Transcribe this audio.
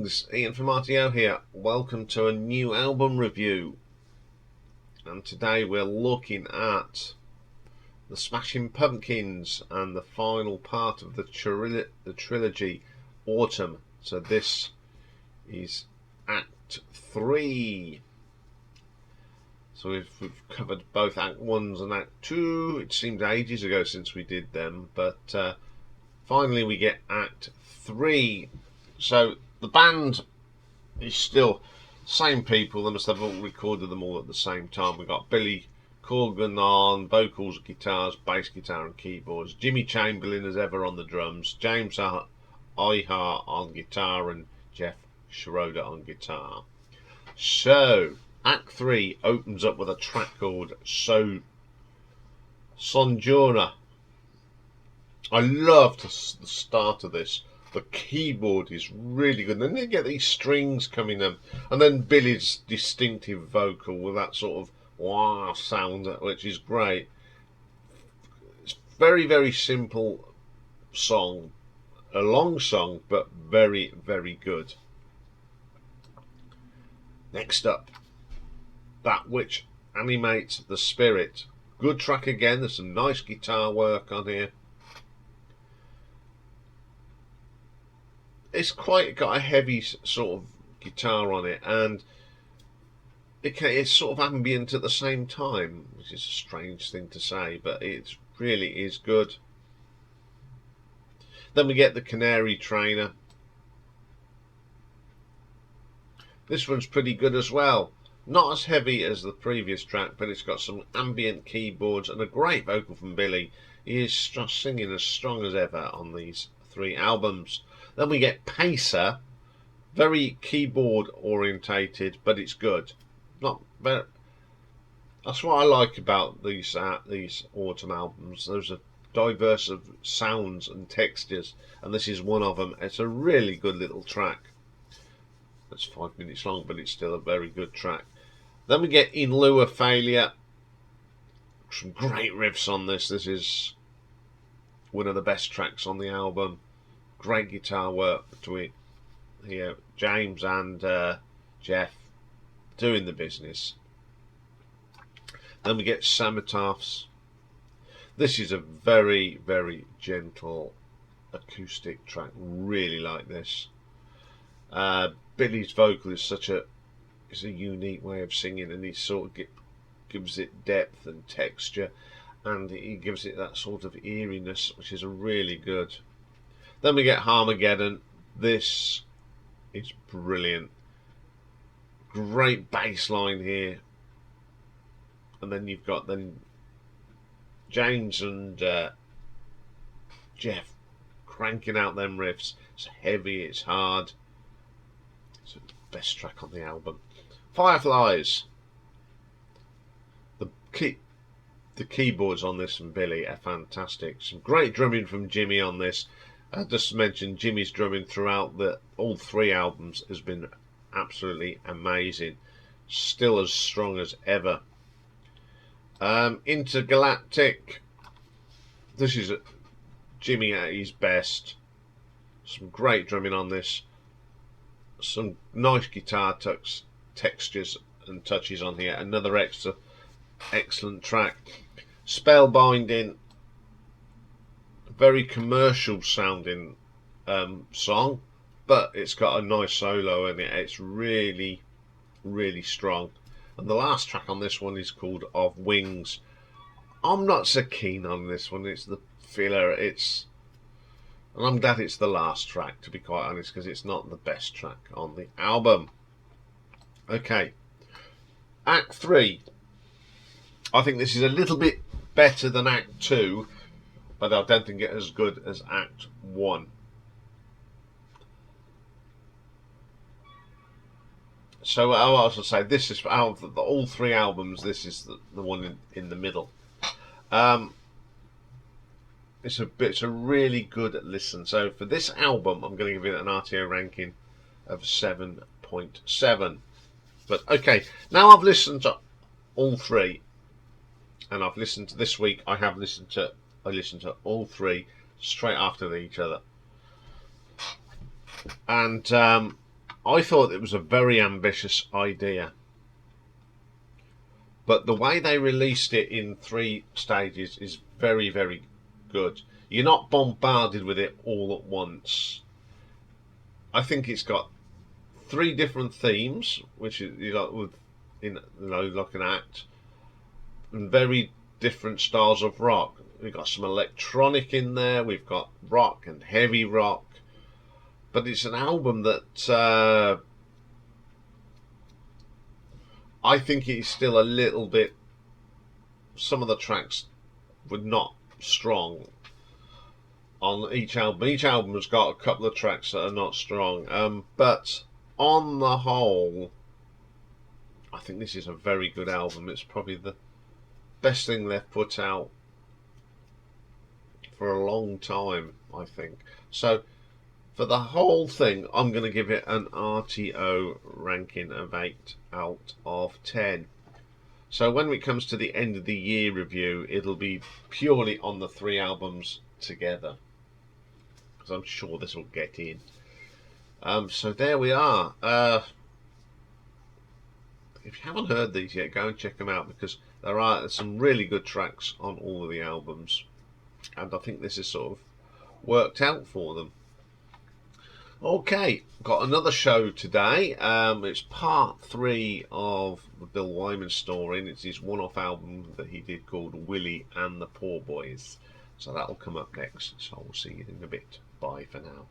Greetings, Ian from RTO here. Welcome to a new album review. And today we're looking at the Smashing Pumpkins and the final part of the trilogy, Autumn. So this is Act 3. So we've covered both Act 1s and Act 2. It seemed ages ago since we did them, but finally we get Act 3. So the band is still same people. They must have all recorded them all at the same time. We've got Billy Corgan on vocals, guitars, bass guitar and keyboards. Jimmy Chamberlin as ever on the drums. James Iha on guitar and Jeff Schroeder on guitar. So Act 3 opens up with a track called Sonjona. I loved the start of this. The keyboard is really good. And then you get these strings coming in, and then Billy's distinctive vocal with that sort of wah sound, which is great. It's very, very simple song, a long song, but very, very good. Next up, That Which Animates the Spirit. Good track again. There's some nice guitar work on here. It's quite got a heavy sort of guitar on it, and it's sort of ambient at the same time, which is a strange thing to say, but it really is good. Then we get the Canary Trainer. This one's pretty good as well. Not as heavy as the previous track, but it's got some ambient keyboards and a great vocal from Billy. He is singing as strong as ever on these 3 albums. Then we get Pacer, very keyboard orientated, but it's good. Not very. That's what I like about these autumn albums. There's a diverse of sounds and textures, and this is one of them. It's a really good little track. It's 5 minutes long, but it's still a very good track. Then we get In Lieu of Failure. Some great riffs on this. This is one of the best tracks on the album. Great guitar work between here, James and Jeff doing the business. Then we get Cenotaphs. This is a very, very gentle acoustic track. Really like this. Billy's vocal is it's a unique way of singing, and he sort of gives it depth and texture, and he gives it that sort of eeriness, which is really good. Then we get Harmageddon. This is brilliant. Great bass line here. And then you've got James and Jeff cranking out them riffs. It's heavy, it's hard. It's the best track on the album. Fireflies. The keyboards on this from Billy are fantastic. Some great drumming from Jimmy on this. I just mentioned Jimmy's drumming throughout all 3 albums has been absolutely amazing. Still as strong as ever. Intergalactic. This is Jimmy at his best. Some great drumming on this. Some nice guitar textures and touches on here. Another excellent track. Spellbinding. Very commercial sounding song, but it's got a nice solo in it. It's really, really strong. And the last track on this one is called Of Wings. I'm not so keen on this one. It's the filler. And I'm glad it's the last track, to be quite honest, because it's not the best track on the album. Okay, Act 3. I think this is a little bit better than Act 2, but I don't think it's as good as Act 1. So I also say this is out of all 3 albums. This is the one in the middle. It's a really good listen. So for this album, I'm going to give it an RTO ranking of 7.7. But okay, now I've listened to all 3, and I've listened to this week. I listened to all 3 straight after each other, and I thought it was a very ambitious idea, but the way they released it in 3 stages is very, very good. You're not bombarded with it all at once. I think it's got 3 different themes, which is, you got with, like an act, and very different styles of rock. We've got some electronic in there, we've got rock and heavy rock, but it's an album that I think it's still a little bit, some of the tracks were not strong on each album. Each album has got a couple of tracks that are not strong, but on the whole, I think this is a very good album. It's probably the best thing they've put out for a long time, I think. So for the whole thing, I'm going to give it an RTO ranking of 8 out of 10. So when it comes to the end of the year review, it'll be purely on the 3 albums together, because I'm sure this will get in. So there we are. If you haven't heard these yet, go and check them out, because there are some really good tracks on all of the albums, and I think this is sort of worked out for them. Okay, got another show today. It's part 3 of the Bill Wyman story, and it's his one-off album that he did called Willie and the Poor Boys. So that'll come up next. So I'll see you in a bit. Bye for now.